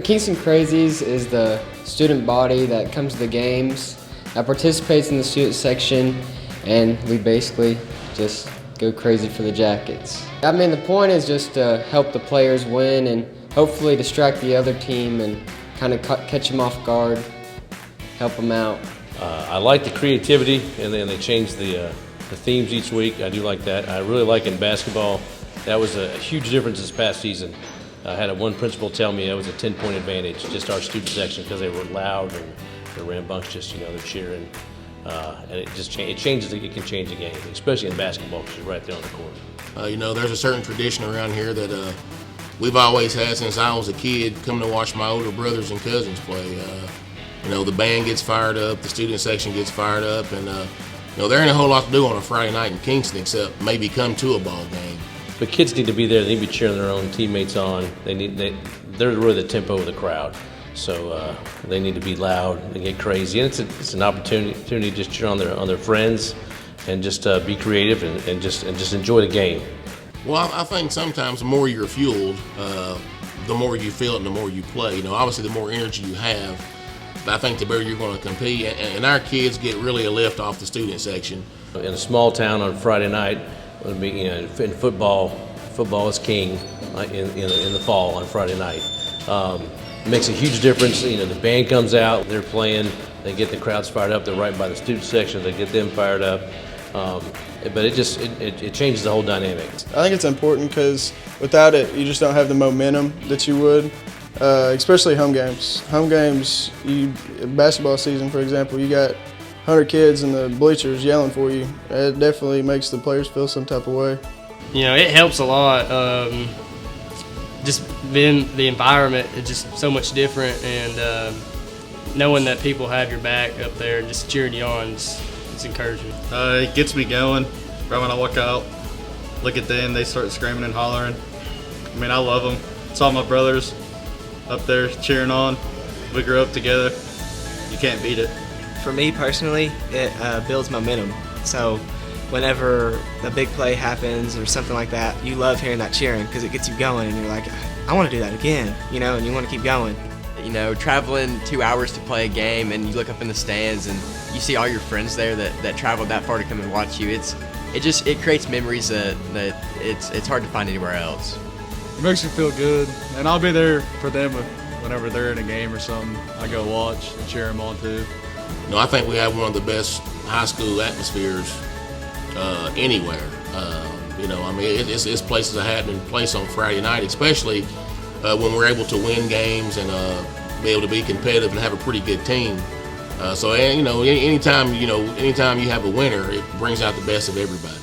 Kingston KRAZIES is the student body that comes to the games, that participates in the student section, and we basically just go crazy for the Jackets. I mean, the point is just to help the players win and hopefully distract the other team and kind of catch them off guard, help them out. I like the creativity, and then they change the themes each week. I do like that. I really like in basketball. That was a huge difference this past season. I had one principal tell me it was a 10-point advantage, just our student section, because they were loud and they're rambunctious, they're cheering. And it changes, it can change the game, especially in basketball, because you're right there on the court. There's a certain tradition around here that we've always had since I was a kid, coming to watch my older brothers and cousins play. The band gets fired up, the student section gets fired up, and there ain't a whole lot to do on a Friday night in Kingston except maybe come to a ball game. But kids need to be there. They need to be cheering their own teammates on. They're really the tempo of the crowd. So they need to be loud and get crazy. And it's an opportunity to just cheer on their friends and just be creative and just enjoy the game. Well, I think sometimes the more you're fueled, the more you feel it and the more you play. Obviously the more energy you have, but I think the better you're going to compete. And our kids get really a lift off the student section. In a small town on Friday night, in football is king in the fall on Friday night. It makes a huge difference. The band comes out, they're playing, they get the crowds fired up. They're right by the student section, they get them fired up. But it changes the whole dynamic. I think it's important because without it, you just don't have the momentum that you would, especially home games. Home games, basketball season, for example, you got 100 kids in the bleachers yelling for you. It definitely makes the players feel some type of way. It helps a lot. Just being the environment is just so much different, and knowing that people have your back up there and just cheering you on, it's encouraging. It gets me going. Right when I walk out, look at them, they start screaming and hollering. I love them. It's all my brothers up there cheering on. We grew up together. You can't beat it. For me personally, it builds momentum. So whenever a big play happens or something like that, you love hearing that cheering because it gets you going and you're like, I want to do that again, and you want to keep going. Traveling 2 hours to play a game and you look up in the stands and you see all your friends there that traveled that far to come and watch you. It creates memories that it's hard to find anywhere else. It makes me feel good, and I'll be there for them whenever they're in a game or something. I go watch and cheer them on too. I think we have one of the best high school atmospheres anywhere. It's places that happen in place on Friday night, especially when we're able to win games and be able to be competitive and have a pretty good team. Anytime you have a winner, it brings out the best of everybody.